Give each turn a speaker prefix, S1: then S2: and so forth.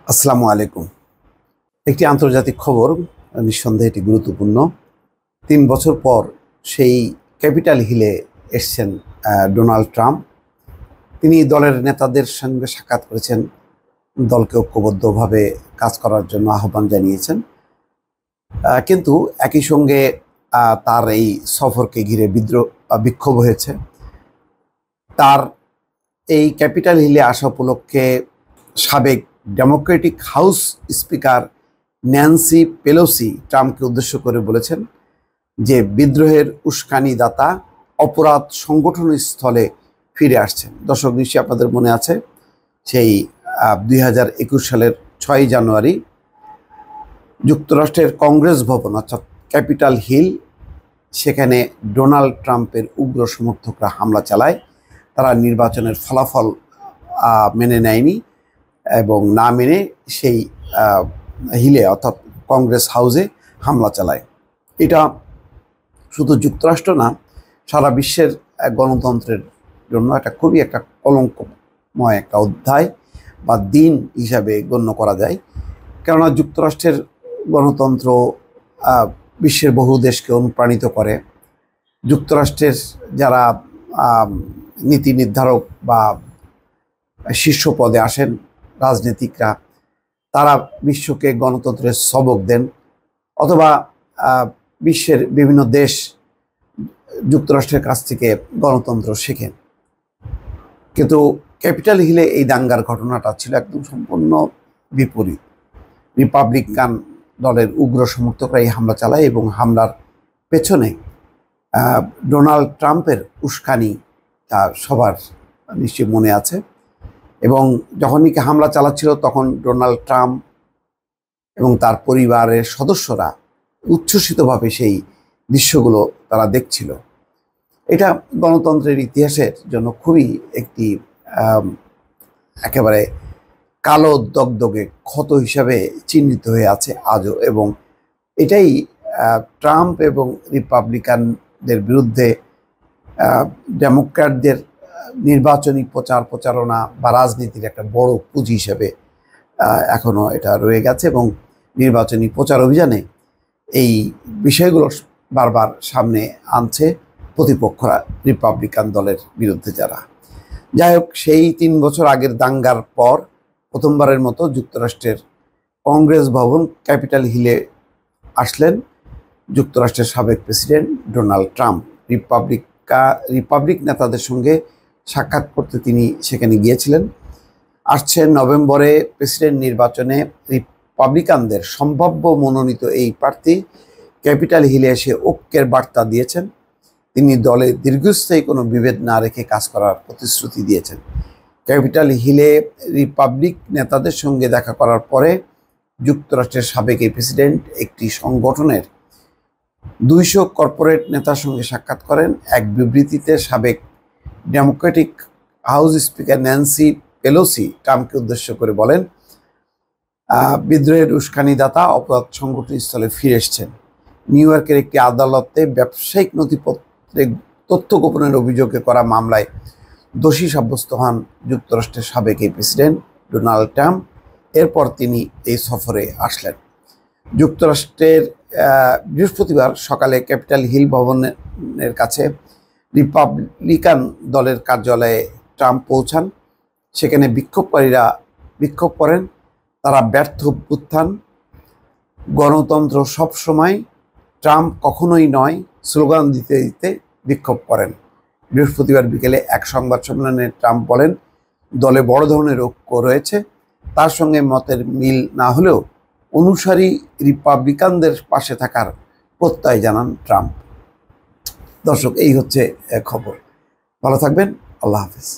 S1: আসসালামু আলাইকুম। একটি আন্তর্জাতিক খবর, নিঃসন্দেহে এটি গুরুত্বপূর্ণ। ৩ বছর পর সেই ক্যাপিটাল হিলে এসছেন ডোনাল্ড ট্রাম্প। তিনি দলের নেতাদের সঙ্গে সাক্ষাৎ করেছেন, দলকে ঐক্যবদ্ধভাবে কাজ করার জন্য আহ্বান জানিয়েছেন। কিন্তু একই সঙ্গে তার এই সফরকে ঘিরে বিক্ষোভ হয়েছে। তার এই ক্যাপিটাল হিলে আসা উপলক্ষে সাবেক Democratic house speaker Nancy Pelosi ট্রাম্পকে উদ্দেশ্য করে বলেছেন যে বিদ্রোহের উস্কানিদাতা অপরাধ সংগঠন স্থলে ফিরে আসছেন। দর্শক, নিশ্চয়ই আপনাদের মনে আছে সেই 2021 সালের 6 জানুয়ারি যুক্তরাষ্ট্রের কংগ্রেস ভবন অর্থাৎ ক্যাপিটাল হিল, সেখানে ডোনাল্ড ট্রাম্পের উগ্র সমর্থকরা হামলা চালায়। তারা নির্বাচনের ফলাফল মেনে নেয়নি এবং না মেনে সেই হিলে অর্থাৎ কংগ্রেস হাউসে হামলা চালায়। এটা শুধু যুক্তরাষ্ট্র না, সারা বিশ্বের গণতন্ত্রের জন্য এটা খুবই একটা কলঙ্কময় একটা অধ্যায় বা দিন হিসাবে গণ্য করা যায়। কেননা যুক্তরাষ্ট্রের গণতন্ত্র বিশ্বের বহু দেশকে অনুপ্রাণিত করে। যুক্তরাষ্ট্রের যারা নীতি নির্ধারক বা শীর্ষ পদে আসেন রাজনীতিকরা, তারা বিশ্বকে গণতন্ত্রের সবক দেন, অথবা বিশ্বের বিভিন্ন দেশ যুক্তরাষ্ট্রের কাছ থেকে গণতন্ত্র শেখেন। কিন্তু ক্যাপিটাল হিলে এই দাঙ্গার ঘটনাটা ছিল একদম সম্পূর্ণ বিপরীত। রিপাবলিকান দলের উগ্র সমর্থকরা এই হামলা চালায় এবং হামলার পেছনে ডোনাল্ড ট্রাম্পের উস্কানি তা সবার নিশ্চয়ই মনে আছে। এবং যখনই হামলা চালাচ্ছিল তখন ডোনাল্ড ট্রাম্প এবং তার পরিবারের সদস্যরা উচ্ছ্বসিতভাবে সেই দৃশ্যগুলো তারা দেখছিল। এটা গণতন্ত্রের ইতিহাসের জন্য খুবই একটি একেবারে কালো দগদগে ক্ষত হিসাবে চিহ্নিত হয়ে আছে আজও। এবং এটাই ট্রাম্প এবং রিপাবলিকানদের বিরুদ্ধে ডেমোক্র্যাটদের নির্বাচনী প্রচারণা বা রাজনীতির একটা বড় পুঁজি হিসেবে এখনও এটা রয়ে গেছে এবং নির্বাচনী প্রচার অভিযানে এই বিষয়গুলো বারবার সামনে আনছে প্রতিপক্ষরা, রিপাবলিকান দলের বিরুদ্ধে যারা। যাই হোক, সেই 3 বছর আগের দাঙ্গার পর প্রথমবারের মতো যুক্তরাষ্ট্রের কংগ্রেস ভবন ক্যাপিটাল হিলে আসলেন যুক্তরাষ্ট্রের সাবেক প্রেসিডেন্ট ডোনাল্ড ট্রাম্প। রিপাবলিক নেতাদের সঙ্গে সাক্ষাৎ করতে তিনি সেখানে গিয়েছিলেন। আসছেন নভেম্বরে প্রেসিডেন্ট নির্বাচনে রিপাবলিকানদের সম্ভাব্য মনোনীত এই প্রার্থী ক্যাপিটাল হিলে এসে ঐক্যের বার্তা দিয়েছেন। তিনি দলে দীর্ঘস্থায়ী কোনো বিভেদ না রেখে কাজ করার প্রতিশ্রুতি দিয়েছেন। ক্যাপিটাল হিলে রিপাবলিক নেতাদের সঙ্গে দেখা করার পরে যুক্তরাষ্ট্রের সাবেক এই প্রেসিডেন্ট একটি সংগঠনের 200 কর্পোরেট নেতার সঙ্গে সাক্ষাৎ করেন। এক বিবৃতিতে সাবেক Democratic house speaker Nancy Pelosi ট্রাম্পকে উদ্দেশ্য করে বলেন, বিদ্রোহের উস্কানিদাতা অপরাধ সংগঠন স্থলে ফিরে এসছেন। নিউ ইয়র্কের একটি আদালতে ব্যবসায়িক নথিপত্রে তথ্য গোপনের অভিযোগে করা মামলায় দোষী সাব্যস্ত হন যুক্তরাষ্ট্রের সাবেক এই প্রেসিডেন্ট ডোনাল্ড ট্রাম্প। এরপর তিনি এই সফরে আসলেন। যুক্তরাষ্ট্রের বৃহস্পতিবার সকালে ক্যাপিটাল হিল ভবনের কাছে রিপাবলিকান দলের কার্যালয়ে ট্রাম্প পৌঁছান। সেখানে বিক্ষোভকারীরা বিক্ষোভ করেন। তারা ব্যর্থ অভ্যুত্থান, গণতন্ত্র সবসময়, ট্রাম্প কখনোই নয় স্লোগান দিতে দিতে বিক্ষোভ করেন। বৃহস্পতিবার বিকেলে এক সংবাদ সম্মেলনে ট্রাম্প বলেন, দলে বড় ধরনের ঐক্য রয়েছে। তার সঙ্গে মতের মিল না হলেও অনুসারী রিপাবলিকানদের পাশে থাকার প্রত্যয় জানান ট্রাম্প। দর্শক, এই হচ্ছে খবর। ভালো থাকবেন। আল্লাহ হাফেজ।